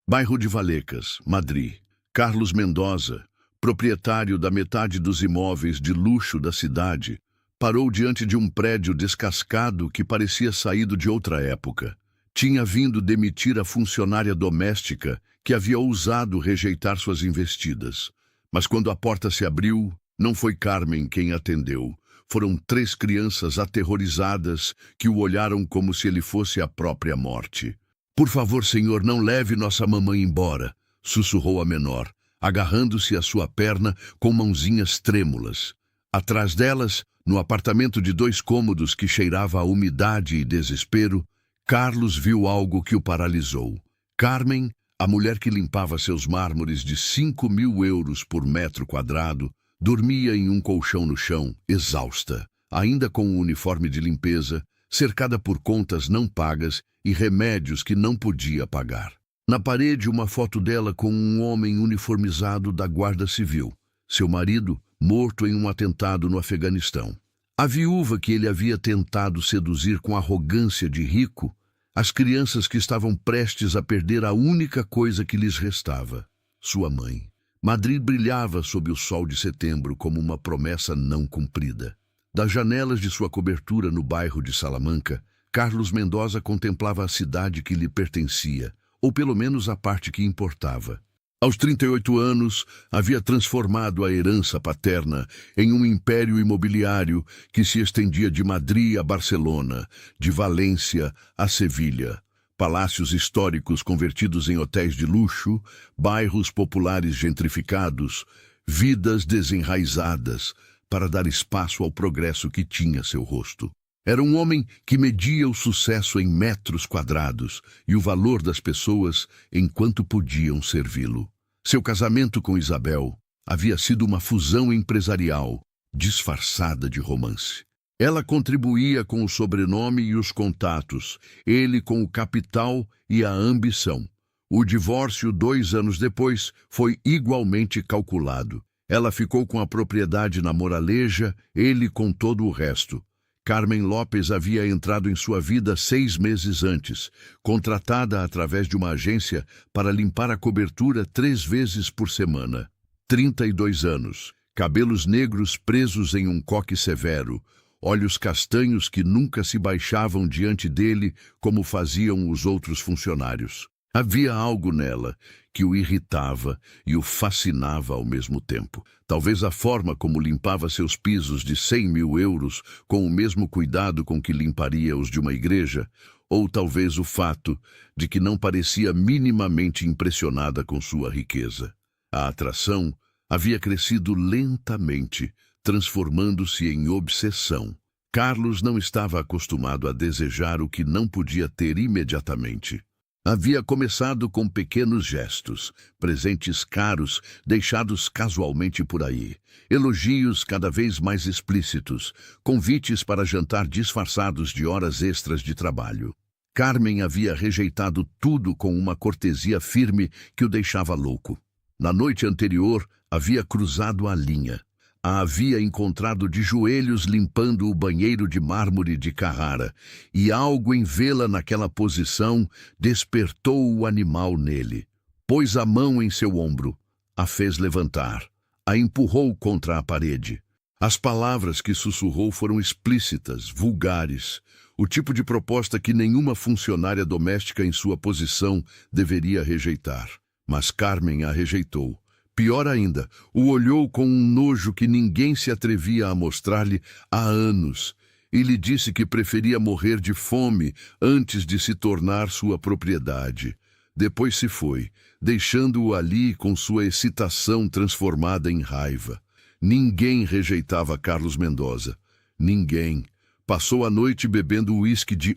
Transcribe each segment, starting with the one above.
Bairro de Valecas, Madrid. Carlos Mendoza, proprietário da metade dos imóveis de luxo da cidade, parou diante de um prédio descascado que parecia saído de outra época. Tinha vindo demitir a funcionária doméstica que havia ousado rejeitar suas investidas. Mas quando a porta se abriu, não foi Carmen quem atendeu. Foram 3 crianças aterrorizadas que o olharam como se ele fosse a própria morte. "Por favor, senhor, não leve nossa mamãe embora", sussurrou a menor, agarrando-se à sua perna com mãozinhas trêmulas. Atrás delas, no apartamento de 2 cômodos que cheirava a umidade e desespero, Carlos viu algo que o paralisou. Carmen, a mulher que limpava seus mármores de 5.000 euros por metro quadrado, dormia em um colchão no chão, exausta, ainda com o uniforme de limpeza, cercada por contas não pagas e remédios que não podia pagar. Na parede, uma foto dela com um homem uniformizado da Guarda Civil, seu marido morto em um atentado no Afeganistão. A viúva que ele havia tentado seduzir com arrogância de rico, as crianças que estavam prestes a perder a única coisa que lhes restava, sua mãe. Madrid brilhava sob o sol de setembro como uma promessa não cumprida. Das janelas de sua cobertura no bairro de Salamanca, Carlos Mendoza contemplava a cidade que lhe pertencia, ou pelo menos a parte que importava. Aos 38 anos, havia transformado a herança paterna em um império imobiliário que se estendia de Madrid a Barcelona, de Valência a Sevilha. Palácios históricos convertidos em hotéis de luxo, bairros populares gentrificados, vidas desenraizadas para dar espaço ao progresso que tinha seu rosto. Era um homem que media o sucesso em metros quadrados e o valor das pessoas enquanto podiam servi-lo. Seu casamento com Isabel havia sido uma fusão empresarial, disfarçada de romance. Ela contribuía com o sobrenome e os contatos, ele com o capital e a ambição. O divórcio, 2 anos depois, foi igualmente calculado. Ela ficou com a propriedade na Moraleja, ele com todo o resto. Carmen Lopes havia entrado em sua vida 6 meses antes, contratada através de uma agência para limpar a cobertura 3 vezes por semana. 32 anos, cabelos negros presos em um coque severo, olhos castanhos que nunca se baixavam diante dele como faziam os outros funcionários. Havia algo nela que o irritava e o fascinava ao mesmo tempo. Talvez a forma como limpava seus pisos de 100.000 euros com o mesmo cuidado com que limparia os de uma igreja, ou talvez o fato de que não parecia minimamente impressionada com sua riqueza. A atração havia crescido lentamente, transformando-se em obsessão. Carlos não estava acostumado a desejar o que não podia ter imediatamente. Havia começado com pequenos gestos, presentes caros deixados casualmente por aí, elogios cada vez mais explícitos, convites para jantar disfarçados de horas extras de trabalho. Carmen havia rejeitado tudo com uma cortesia firme que o deixava louco. Na noite anterior, havia cruzado a linha. A havia encontrado de joelhos limpando o banheiro de mármore de Carrara, e algo em vê-la naquela posição despertou o animal nele. Pôs a mão em seu ombro, a fez levantar, a empurrou contra a parede. As palavras que sussurrou foram explícitas, vulgares, o tipo de proposta que nenhuma funcionária doméstica em sua posição deveria rejeitar. Mas Carmen a rejeitou. Pior ainda, o olhou com um nojo que ninguém se atrevia a mostrar-lhe há anos, e lhe disse que preferia morrer de fome antes de se tornar sua propriedade. Depois se foi, deixando-o ali com sua excitação transformada em raiva. Ninguém rejeitava Carlos Mendoza. Ninguém. Passou a noite bebendo uísque de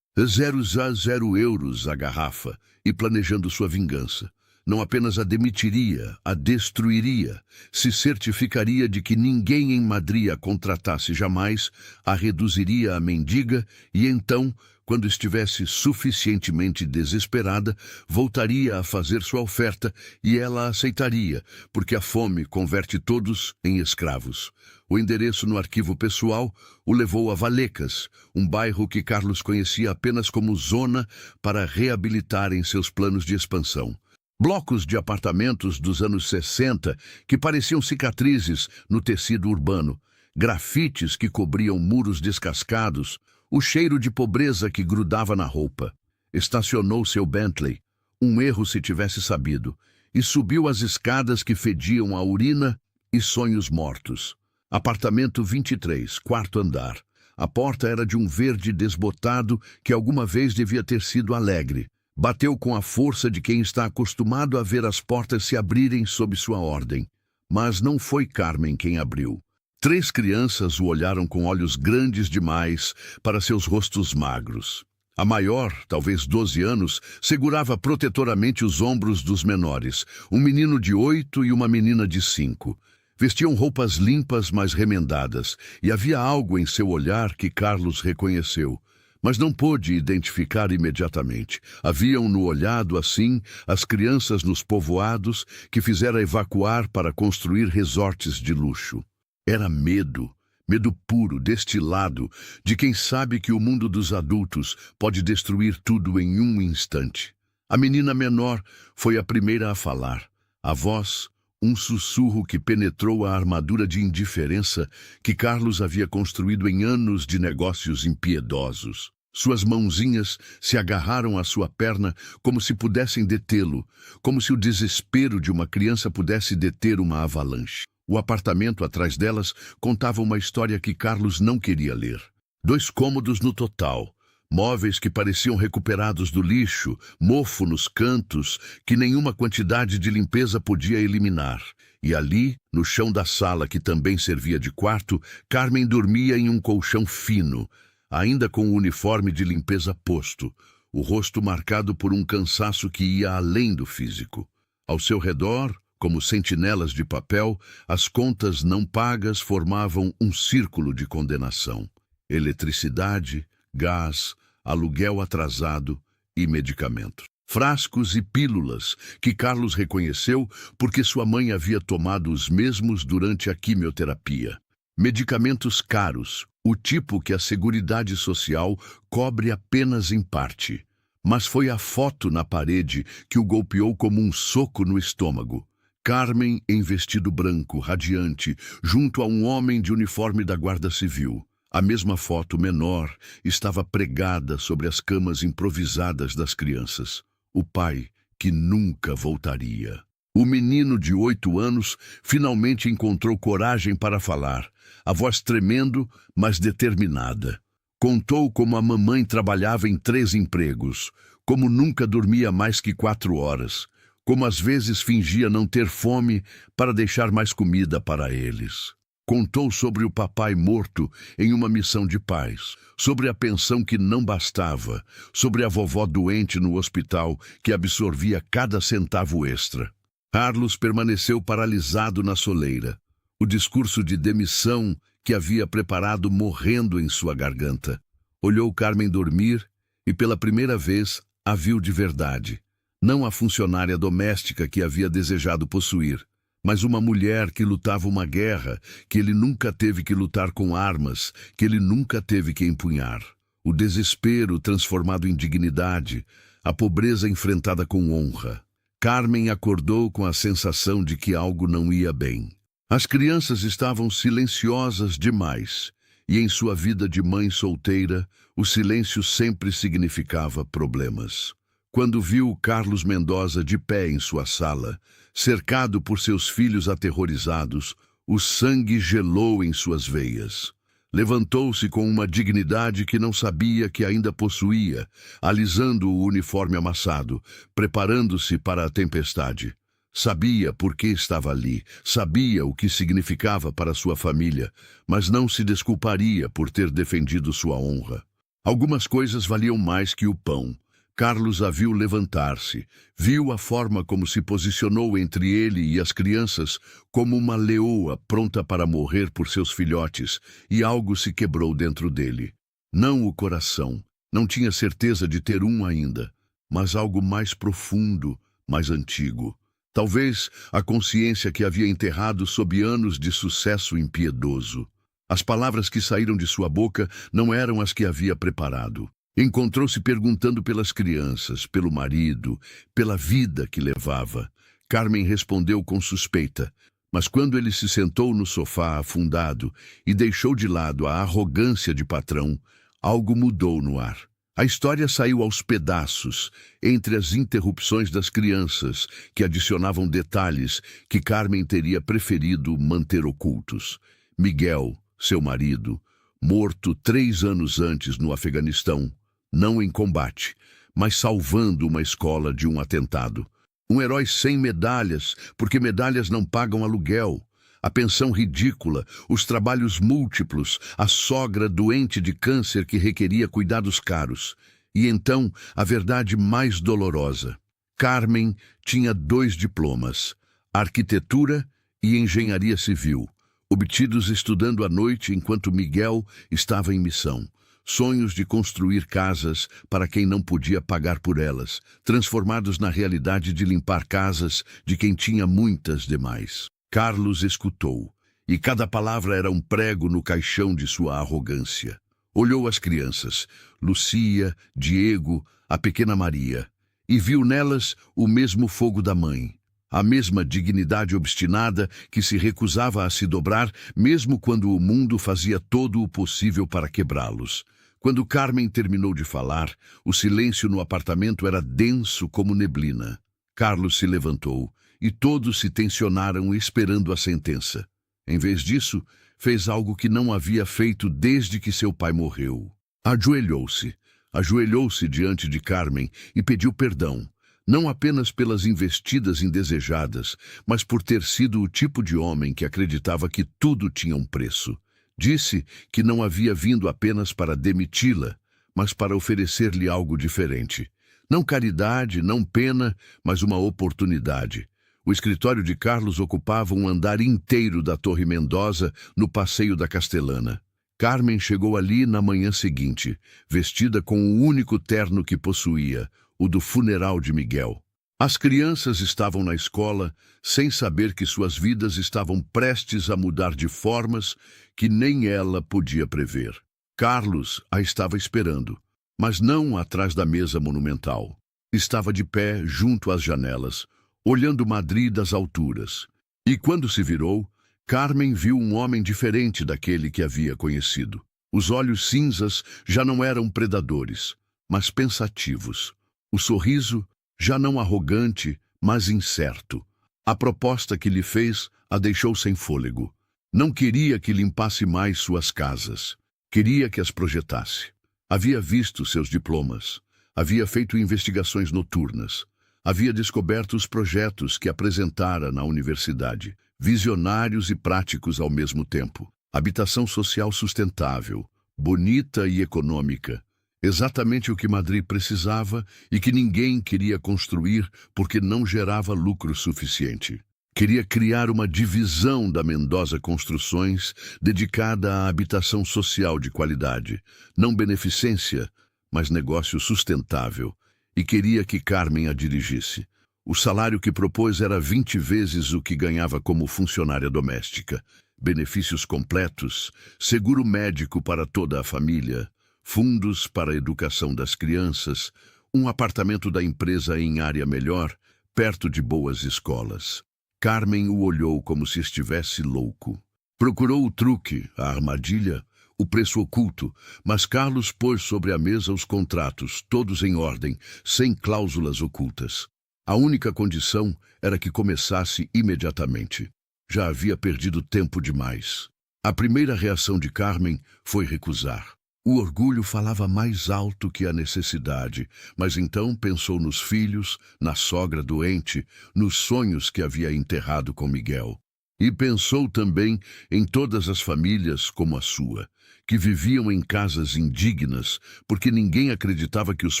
0,0 euros a garrafa e planejando sua vingança. Não apenas a demitiria, a destruiria, se certificaria de que ninguém em Madrid a contratasse jamais, a reduziria a mendiga e então, quando estivesse suficientemente desesperada, voltaria a fazer sua oferta e ela a aceitaria, porque a fome converte todos em escravos. O endereço no arquivo pessoal o levou a Vallecas, um bairro que Carlos conhecia apenas como zona para reabilitar em seus planos de expansão. Blocos de apartamentos dos anos 60 que pareciam cicatrizes no tecido urbano, grafites que cobriam muros descascados, o cheiro de pobreza que grudava na roupa. Estacionou seu Bentley, um erro se tivesse sabido, e subiu as escadas que fediam a urina e sonhos mortos. Apartamento 23, quarto andar. A porta era de um verde desbotado que alguma vez devia ter sido alegre. Bateu com a força de quem está acostumado a ver as portas se abrirem sob sua ordem. Mas não foi Carmen quem abriu. 3 crianças o olharam com olhos grandes demais para seus rostos magros. A maior, talvez 12 anos, segurava protetoramente os ombros dos menores, um menino de 8 e uma menina de 5. Vestiam roupas limpas, mas remendadas, e havia algo em seu olhar que Carlos reconheceu, mas não pôde identificar imediatamente. Haviam-no olhado assim as crianças nos povoados que fizera evacuar para construir resorts de luxo. Era medo, medo puro, destilado, de quem sabe que o mundo dos adultos pode destruir tudo em um instante. A menina menor foi a primeira a falar. A voz, um sussurro que penetrou a armadura de indiferença que Carlos havia construído em anos de negócios impiedosos. Suas mãozinhas se agarraram à sua perna como se pudessem detê-lo, como se o desespero de uma criança pudesse deter uma avalanche. O apartamento atrás delas contava uma história que Carlos não queria ler. 2 cômodos no total, móveis que pareciam recuperados do lixo, mofo nos cantos que nenhuma quantidade de limpeza podia eliminar. E ali, no chão da sala que também servia de quarto, Carmen dormia em um colchão fino, ainda com o uniforme de limpeza posto, o rosto marcado por um cansaço que ia além do físico. Ao seu redor, como sentinelas de papel, as contas não pagas formavam um círculo de condenação. Eletricidade, gás, aluguel atrasado e medicamentos. Frascos e pílulas que Carlos reconheceu porque sua mãe havia tomado os mesmos durante a quimioterapia. Medicamentos caros, o tipo que a Seguridade Social cobre apenas em parte. Mas foi a foto na parede que o golpeou como um soco no estômago. Carmen em vestido branco, radiante, junto a um homem de uniforme da Guarda Civil. A mesma foto, menor, estava pregada sobre as camas improvisadas das crianças. O pai, que nunca voltaria. O menino de 8 anos finalmente encontrou coragem para falar, a voz tremendo, mas determinada. Contou como a mamãe trabalhava em 3 empregos, como nunca dormia mais que 4 horas, como às vezes fingia não ter fome para deixar mais comida para eles. Contou sobre o papai morto em uma missão de paz, sobre a pensão que não bastava, sobre a vovó doente no hospital que absorvia cada centavo extra. Carlos permaneceu paralisado na soleira, o discurso de demissão que havia preparado morrendo em sua garganta. Olhou Carmen dormir e pela primeira vez a viu de verdade. Não a funcionária doméstica que havia desejado possuir, mas uma mulher que lutava uma guerra que ele nunca teve que lutar com armas, que ele nunca teve que empunhar. O desespero transformado em dignidade, a pobreza enfrentada com honra. Carmen acordou com a sensação de que algo não ia bem. As crianças estavam silenciosas demais, e em sua vida de mãe solteira, o silêncio sempre significava problemas. Quando viu Carlos Mendoza de pé em sua sala, cercado por seus filhos aterrorizados, o sangue gelou em suas veias. Levantou-se com uma dignidade que não sabia que ainda possuía, alisando o uniforme amassado, preparando-se para a tempestade. Sabia por que estava ali, sabia o que significava para sua família, mas não se desculparia por ter defendido sua honra. Algumas coisas valiam mais que o pão. Carlos a viu levantar-se, viu a forma como se posicionou entre ele e as crianças, como uma leoa pronta para morrer por seus filhotes, e algo se quebrou dentro dele. Não o coração, não tinha certeza de ter um ainda, mas algo mais profundo, mais antigo. Talvez a consciência que havia enterrado sob anos de sucesso impiedoso. As palavras que saíram de sua boca não eram as que havia preparado. Encontrou-se perguntando pelas crianças, pelo marido, pela vida que levava. Carmen respondeu com suspeita, mas quando ele se sentou no sofá afundado e deixou de lado a arrogância de patrão, algo mudou no ar. A história saiu aos pedaços, entre as interrupções das crianças, que adicionavam detalhes que Carmen teria preferido manter ocultos. Miguel, seu marido, morto 3 anos antes no Afeganistão, não em combate, mas salvando uma escola de um atentado. Um herói sem medalhas, porque medalhas não pagam aluguel. A pensão ridícula, os trabalhos múltiplos, a sogra doente de câncer que requeria cuidados caros. E então, a verdade mais dolorosa. Carmen tinha 2 diplomas, arquitetura e engenharia civil, obtidos estudando à noite enquanto Miguel estava em missão. Sonhos de construir casas para quem não podia pagar por elas, transformados na realidade de limpar casas de quem tinha muitas demais. Carlos escutou, e cada palavra era um prego no caixão de sua arrogância. Olhou as crianças, Lucia, Diego, a pequena Maria, e viu nelas o mesmo fogo da mãe, a mesma dignidade obstinada que se recusava a se dobrar, mesmo quando o mundo fazia todo o possível para quebrá-los. Quando Carmen terminou de falar, o silêncio no apartamento era denso como neblina. Carlos se levantou, e todos se tensionaram esperando a sentença. Em vez disso, fez algo que não havia feito desde que seu pai morreu. Ajoelhou-se diante de Carmen e pediu perdão, não apenas pelas investidas indesejadas, mas por ter sido o tipo de homem que acreditava que tudo tinha um preço. Disse que não havia vindo apenas para demiti-la, mas para oferecer-lhe algo diferente. Não caridade, não pena, mas uma oportunidade. O escritório de Carlos ocupava um andar inteiro da Torre Mendoza, no Passeio da Castelana. Carmen chegou ali na manhã seguinte, vestida com o único terno que possuía, o do funeral de Miguel. As crianças estavam na escola, sem saber que suas vidas estavam prestes a mudar de formas que nem ela podia prever. Carlos a estava esperando, mas não atrás da mesa monumental. Estava de pé junto às janelas, olhando Madrid das alturas. E quando se virou, Carmen viu um homem diferente daquele que havia conhecido. Os olhos cinzas já não eram predadores, mas pensativos. O sorriso já não arrogante, mas incerto. A proposta que lhe fez a deixou sem fôlego. Não queria que limpasse mais suas casas. Queria que as projetasse. Havia visto seus diplomas. Havia feito investigações noturnas. Havia descoberto os projetos que apresentara na universidade, visionários e práticos ao mesmo tempo. Habitação social sustentável, bonita e econômica. Exatamente o que Madrid precisava e que ninguém queria construir porque não gerava lucro suficiente. Queria criar uma divisão da Mendoza Construções dedicada à habitação social de qualidade, não beneficência, mas negócio sustentável, e queria que Carmen a dirigisse. O salário que propôs era 20 vezes o que ganhava como funcionária doméstica. Benefícios completos, seguro médico para toda a família, fundos para a educação das crianças, um apartamento da empresa em área melhor, perto de boas escolas. Carmen o olhou como se estivesse louco. Procurou o truque, a armadilha, o preço oculto, mas Carlos pôs sobre a mesa os contratos, todos em ordem, sem cláusulas ocultas. A única condição era que começasse imediatamente. Já havia perdido tempo demais. A primeira reação de Carmen foi recusar. O orgulho falava mais alto que a necessidade, mas então pensou nos filhos, na sogra doente, nos sonhos que havia enterrado com Miguel. E pensou também em todas as famílias como a sua, que viviam em casas indignas porque ninguém acreditava que os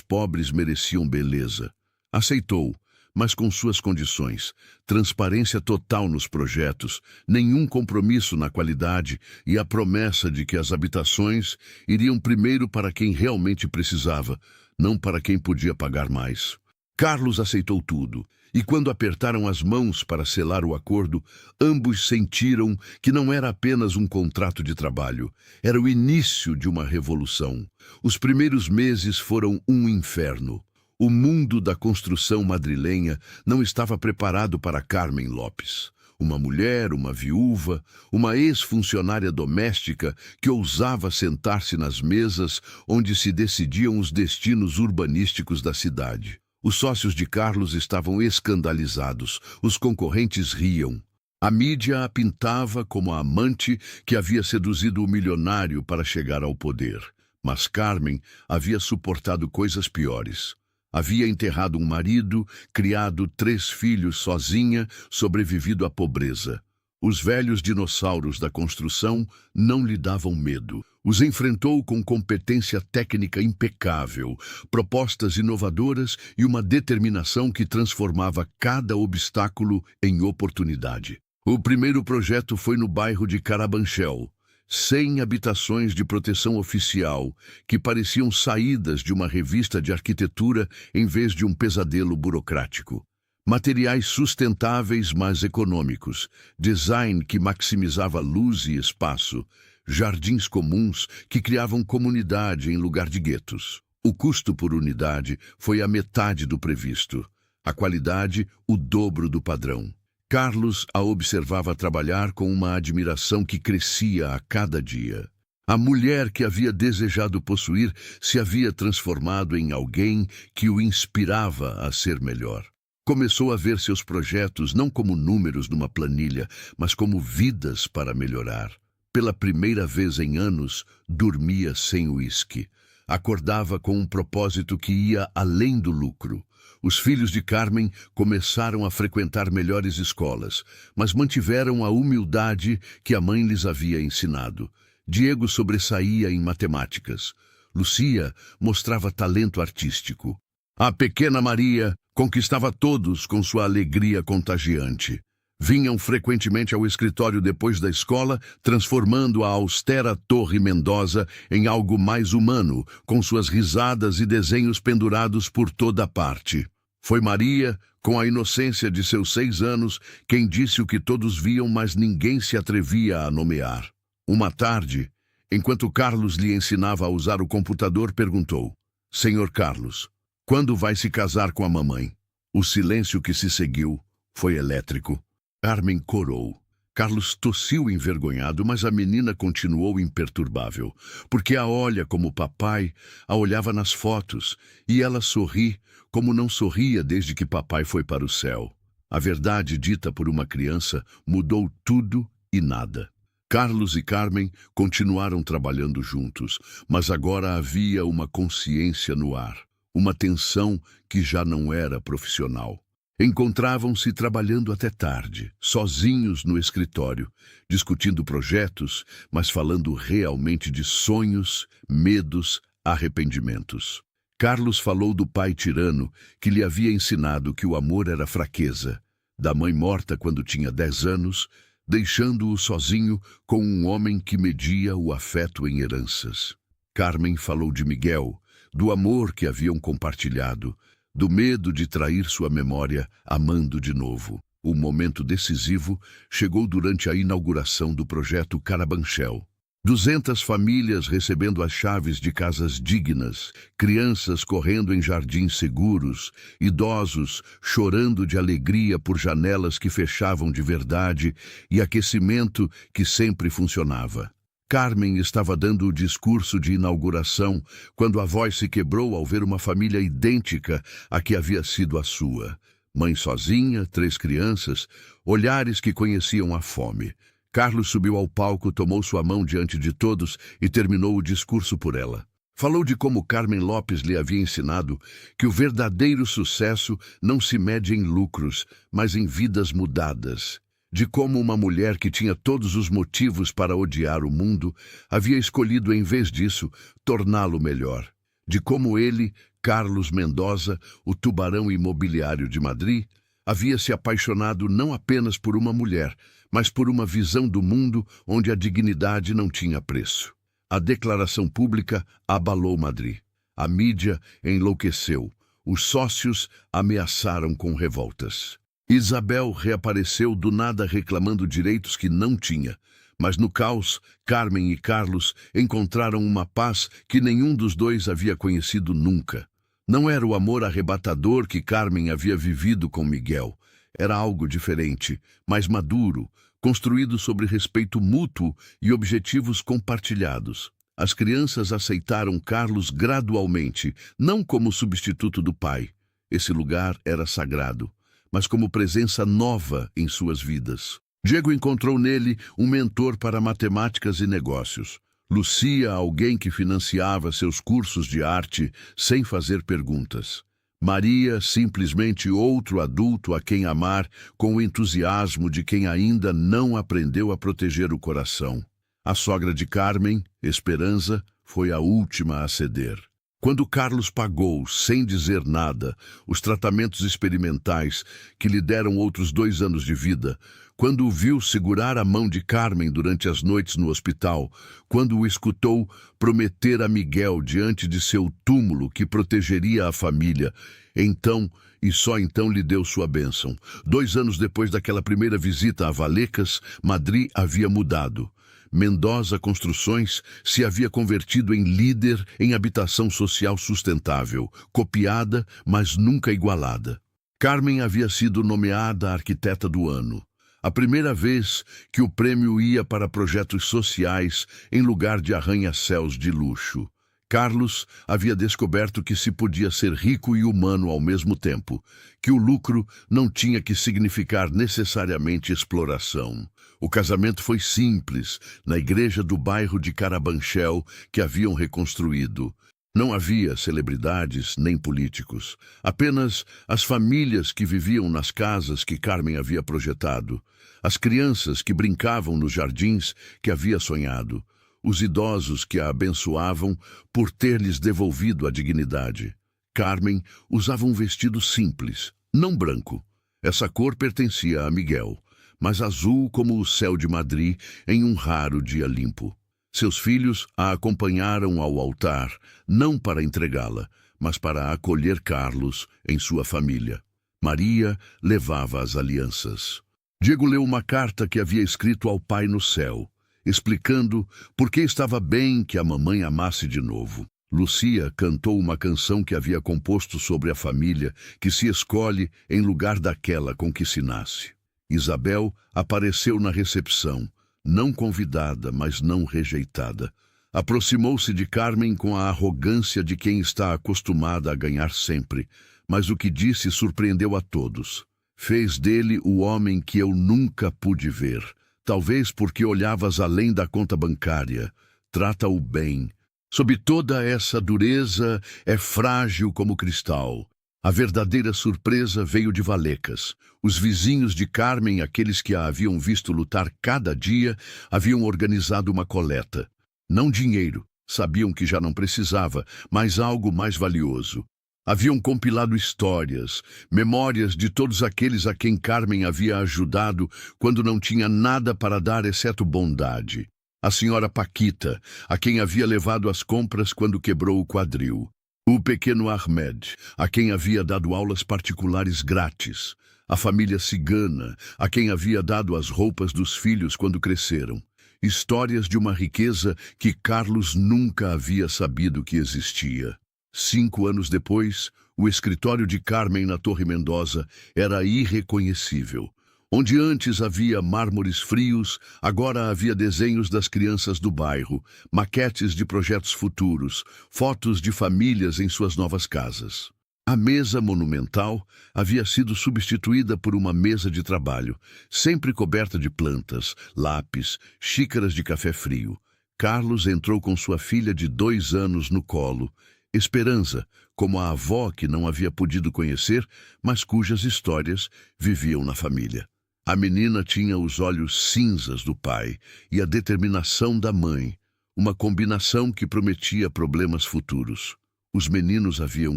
pobres mereciam beleza. Aceitou, mas com suas condições: transparência total nos projetos, nenhum compromisso na qualidade e a promessa de que as habitações iriam primeiro para quem realmente precisava, não para quem podia pagar mais. Carlos aceitou tudo, e quando apertaram as mãos para selar o acordo, ambos sentiram que não era apenas um contrato de trabalho, era o início de uma revolução. Os primeiros meses foram um inferno. O mundo da construção madrilenha não estava preparado para Carmen Lopes. Uma mulher, uma viúva, uma ex-funcionária doméstica que ousava sentar-se nas mesas onde se decidiam os destinos urbanísticos da cidade. Os sócios de Carlos estavam escandalizados, os concorrentes riam. A mídia a pintava como a amante que havia seduzido o milionário para chegar ao poder. Mas Carmen havia suportado coisas piores. Havia enterrado um marido, criado 3 filhos sozinha, sobrevivido à pobreza. Os velhos dinossauros da construção não lhe davam medo. Os enfrentou com competência técnica impecável, propostas inovadoras e uma determinação que transformava cada obstáculo em oportunidade. O primeiro projeto foi no bairro de Carabanchel. 100 habitações de proteção oficial, que pareciam saídas de uma revista de arquitetura em vez de um pesadelo burocrático. Materiais sustentáveis, mas econômicos, design que maximizava luz e espaço, jardins comuns que criavam comunidade em lugar de guetos. O custo por unidade foi a metade do previsto, a qualidade o dobro do padrão. Carlos a observava trabalhar com uma admiração que crescia a cada dia. A mulher que havia desejado possuir se havia transformado em alguém que o inspirava a ser melhor. Começou a ver seus projetos não como números numa planilha, mas como vidas para melhorar. Pela primeira vez em anos, dormia sem uísque. Acordava com um propósito que ia além do lucro. Os filhos de Carmen começaram a frequentar melhores escolas, mas mantiveram a humildade que a mãe lhes havia ensinado. Diego sobressaía em matemáticas. Lucia mostrava talento artístico. A pequena Maria conquistava todos com sua alegria contagiante. Vinham frequentemente ao escritório depois da escola, transformando a austera Torre Mendoza em algo mais humano, com suas risadas e desenhos pendurados por toda parte. Foi Maria, com a inocência de seus 6 anos, quem disse o que todos viam, mas ninguém se atrevia a nomear. Uma tarde, enquanto Carlos lhe ensinava a usar o computador, perguntou: "Senhor Carlos, quando vai se casar com a mamãe?" O silêncio que se seguiu foi elétrico. Carmen corou. Carlos tossiu envergonhado, mas a menina continuou imperturbável, porque a olha como papai a olhava nas fotos, e ela sorri como não sorria desde que papai foi para o céu. A verdade dita por uma criança mudou tudo e nada. Carlos e Carmen continuaram trabalhando juntos, mas agora havia uma consciência no ar, uma tensão que já não era profissional. Encontravam-se trabalhando até tarde, sozinhos no escritório, discutindo projetos, mas falando realmente de sonhos, medos, arrependimentos. Carlos falou do pai tirano que lhe havia ensinado que o amor era fraqueza, da mãe morta quando tinha 10 anos, deixando-o sozinho com um homem que media o afeto em heranças. Carmen falou de Miguel, do amor que haviam compartilhado, do medo de trair sua memória, amando de novo. O momento decisivo chegou durante a inauguração do projeto Carabanchel. 200 famílias recebendo as chaves de casas dignas, crianças correndo em jardins seguros, idosos chorando de alegria por janelas que fechavam de verdade e aquecimento que sempre funcionava. Carmen estava dando o discurso de inauguração quando a voz se quebrou ao ver uma família idêntica à que havia sido a sua. Mãe sozinha, 3 crianças, olhares que conheciam a fome. Carlos subiu ao palco, tomou sua mão diante de todos e terminou o discurso por ela. Falou de como Carmen Lopes lhe havia ensinado que o verdadeiro sucesso não se mede em lucros, mas em vidas mudadas. de como uma mulher que tinha todos os motivos para odiar o mundo havia escolhido, em vez disso, torná-lo melhor. De como ele, Carlos Mendoza, o tubarão imobiliário de Madrid, havia se apaixonado não apenas por uma mulher, mas por uma visão do mundo onde a dignidade não tinha preço. A declaração pública abalou Madrid. A mídia enlouqueceu. Os sócios ameaçaram com revoltas. Isabel reapareceu do nada reclamando direitos que não tinha. Mas no caos, Carmen e Carlos encontraram uma paz que nenhum dos dois havia conhecido nunca. Não era o amor arrebatador que Carmen havia vivido com Miguel. Era algo diferente, mais maduro, construído sobre respeito mútuo e objetivos compartilhados. As crianças aceitaram Carlos gradualmente, não como substituto do pai. Esse lugar era sagrado, mas como presença nova em suas vidas. Diego encontrou nele um mentor para matemáticas e negócios. Lucia, alguém que financiava seus cursos de arte sem fazer perguntas. Maria, simplesmente outro adulto a quem amar com o entusiasmo de quem ainda não aprendeu a proteger o coração. A sogra de Carmen, Esperança, foi a última a ceder. Quando Carlos pagou, sem dizer nada, os tratamentos experimentais que lhe deram outros 2 anos de vida, quando o viu segurar a mão de Carmen durante as noites no hospital, quando o escutou prometer a Miguel diante de seu túmulo que protegeria a família, então, e só então, lhe deu sua bênção. 2 anos depois daquela primeira visita a Valecas, Madrid havia mudado. Mendoza Construções se havia convertido em líder em habitação social sustentável, copiada, mas nunca igualada. Carmen havia sido nomeada arquiteta do ano. A primeira vez que o prêmio ia para projetos sociais em lugar de arranha-céus de luxo. Carlos havia descoberto que se podia ser rico e humano ao mesmo tempo, que o lucro não tinha que significar necessariamente exploração. O casamento foi simples, na igreja do bairro de Carabanchel que haviam reconstruído. Não havia celebridades nem políticos, apenas as famílias que viviam nas casas que Carmen havia projetado, as crianças que brincavam nos jardins que havia sonhado, os idosos que a abençoavam por ter-lhes devolvido a dignidade. Carmen usava um vestido simples, não branco. Essa cor pertencia a Miguel, mas azul como o céu de Madrid em um raro dia limpo. Seus filhos a acompanharam ao altar, não para entregá-la, mas para acolher Carlos em sua família. Maria levava as alianças. Diego leu uma carta que havia escrito ao Pai no céu, explicando por que estava bem que a mamãe amasse de novo. Lucia cantou uma canção que havia composto sobre a família que se escolhe em lugar daquela com que se nasce. Isabel apareceu na recepção, não convidada, mas não rejeitada. Aproximou-se de Carmen com a arrogância de quem está acostumada a ganhar sempre, mas o que disse surpreendeu a todos. Fez dele o homem que eu nunca pude ver. Talvez porque olhavas além da conta bancária. Trata-o bem. Sob toda essa dureza, é frágil como cristal. A verdadeira surpresa veio de Valecas. Os vizinhos de Carmen, aqueles que a haviam visto lutar cada dia, haviam organizado uma coleta. Não dinheiro, sabiam que já não precisava, mas algo mais valioso. Haviam compilado histórias, memórias de todos aqueles a quem Carmen havia ajudado quando não tinha nada para dar exceto bondade. A senhora Paquita, a quem havia levado as compras quando quebrou o quadril. O pequeno Ahmed, a quem havia dado aulas particulares grátis. A família cigana, a quem havia dado as roupas dos filhos quando cresceram. Histórias de uma riqueza que Carlos nunca havia sabido que existia. 5 anos depois, o escritório de Carmen na Torre Mendoza era irreconhecível. Onde antes havia mármores frios, agora havia desenhos das crianças do bairro, maquetes de projetos futuros, fotos de famílias em suas novas casas. A mesa monumental havia sido substituída por uma mesa de trabalho, sempre coberta de plantas, lápis, xícaras de café frio. Carlos entrou com sua filha de 2 anos no colo, Esperança, como a avó que não havia podido conhecer, mas cujas histórias viviam na família. A menina tinha os olhos cinzas do pai e a determinação da mãe, uma combinação que prometia problemas futuros. Os meninos haviam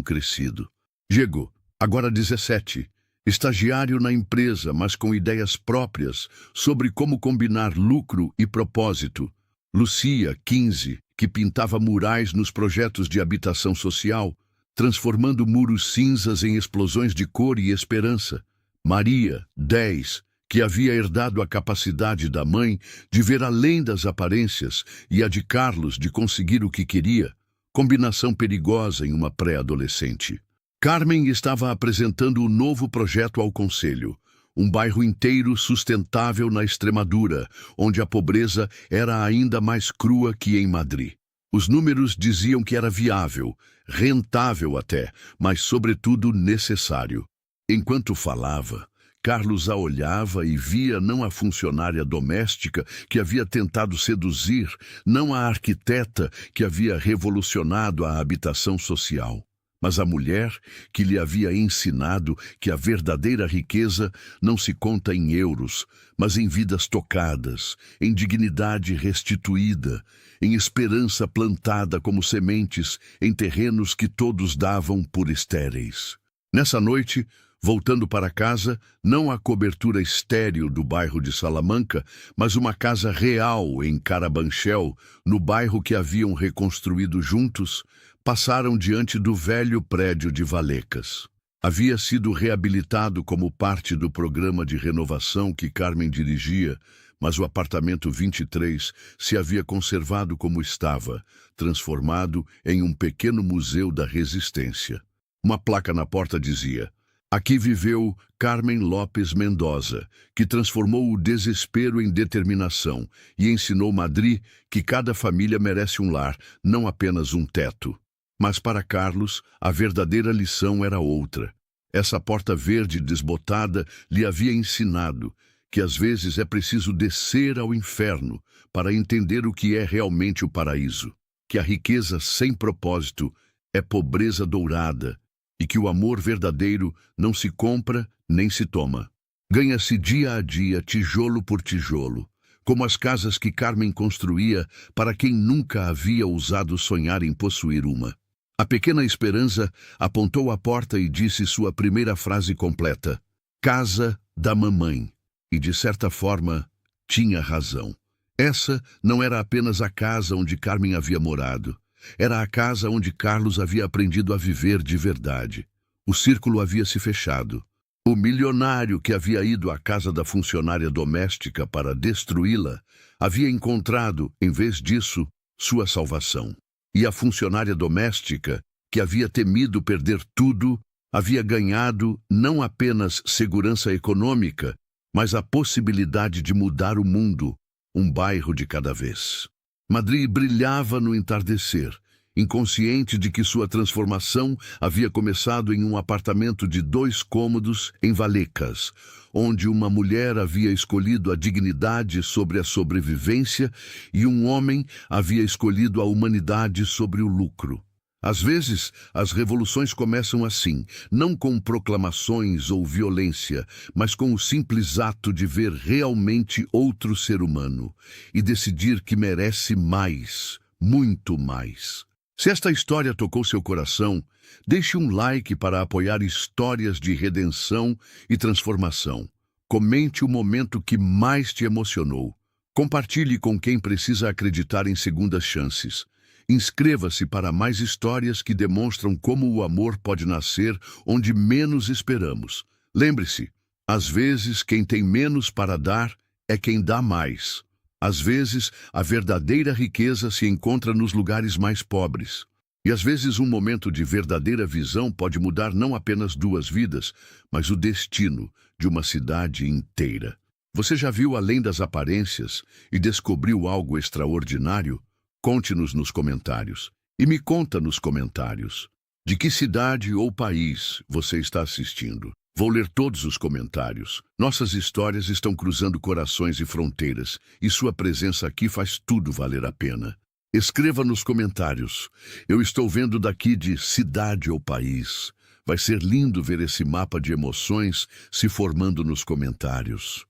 crescido. Diego, agora 17, estagiário na empresa, mas com ideias próprias sobre como combinar lucro e propósito. Lucia, 15, que pintava murais nos projetos de habitação social, transformando muros cinzas em explosões de cor e esperança. Maria, 10, que havia herdado a capacidade da mãe de ver além das aparências e a de Carlos de conseguir o que queria, combinação perigosa em uma pré-adolescente. Carmen estava apresentando o novo projeto ao conselho, um bairro inteiro sustentável na Extremadura, onde a pobreza era ainda mais crua que em Madrid. Os números diziam que era viável, rentável até, mas sobretudo necessário. Enquanto falava, Carlos a olhava e via não a funcionária doméstica que havia tentado seduzir, não a arquiteta que havia revolucionado a habitação social, mas a mulher que lhe havia ensinado que a verdadeira riqueza não se conta em euros, mas em vidas tocadas, em dignidade restituída, em esperança plantada como sementes em terrenos que todos davam por estéreis. Nessa noite, voltando para casa, não a cobertura estéril do bairro de Salamanca, mas uma casa real em Carabanchel, no bairro que haviam reconstruído juntos, passaram diante do velho prédio de Vallecas. Havia sido reabilitado como parte do programa de renovação que Carmen dirigia, mas o apartamento 23 se havia conservado como estava, transformado em um pequeno museu da resistência. Uma placa na porta dizia: "Aqui viveu Carmen López Mendoza, que transformou o desespero em determinação e ensinou Madrid que cada família merece um lar, não apenas um teto." Mas para Carlos, a verdadeira lição era outra. Essa porta verde desbotada lhe havia ensinado que às vezes é preciso descer ao inferno para entender o que é realmente o paraíso, que a riqueza sem propósito é pobreza dourada, e que o amor verdadeiro não se compra nem se toma. Ganha-se dia a dia, tijolo por tijolo, como as casas que Carmen construía para quem nunca havia ousado sonhar em possuir uma. A pequena Esperança apontou à porta e disse sua primeira frase completa: "Casa da mamãe." E, de certa forma, tinha razão. Essa não era apenas a casa onde Carmen havia morado. Era a casa onde Carlos havia aprendido a viver de verdade. O círculo havia se fechado. O milionário que havia ido à casa da funcionária doméstica para destruí-la havia encontrado, em vez disso, sua salvação. E a funcionária doméstica, que havia temido perder tudo, havia ganhado não apenas segurança econômica, mas a possibilidade de mudar o mundo, um bairro de cada vez. Madrid brilhava no entardecer, inconsciente de que sua transformação havia começado em um apartamento de 2 cômodos em Vallecas, onde uma mulher havia escolhido a dignidade sobre a sobrevivência e um homem havia escolhido a humanidade sobre o lucro. Às vezes, as revoluções começam assim, não com proclamações ou violência, mas com o simples ato de ver realmente outro ser humano e decidir que merece mais, muito mais. Se esta história tocou seu coração, deixe um like para apoiar histórias de redenção e transformação. Comente o momento que mais te emocionou. Compartilhe com quem precisa acreditar em segundas chances. Inscreva-se para mais histórias que demonstram como o amor pode nascer onde menos esperamos. Lembre-se, às vezes quem tem menos para dar é quem dá mais. Às vezes, a verdadeira riqueza se encontra nos lugares mais pobres. E às vezes um momento de verdadeira visão pode mudar não apenas 2 vidas, mas o destino de uma cidade inteira. Você já viu além das aparências e descobriu algo extraordinário? Conte-nos nos comentários. E me conta nos comentários de que cidade ou país você está assistindo. Vou ler todos os comentários. Nossas histórias estão cruzando corações e fronteiras, e sua presença aqui faz tudo valer a pena. Escreva nos comentários. Eu estou vendo daqui de cidade ou país. Vai ser lindo ver esse mapa de emoções se formando nos comentários.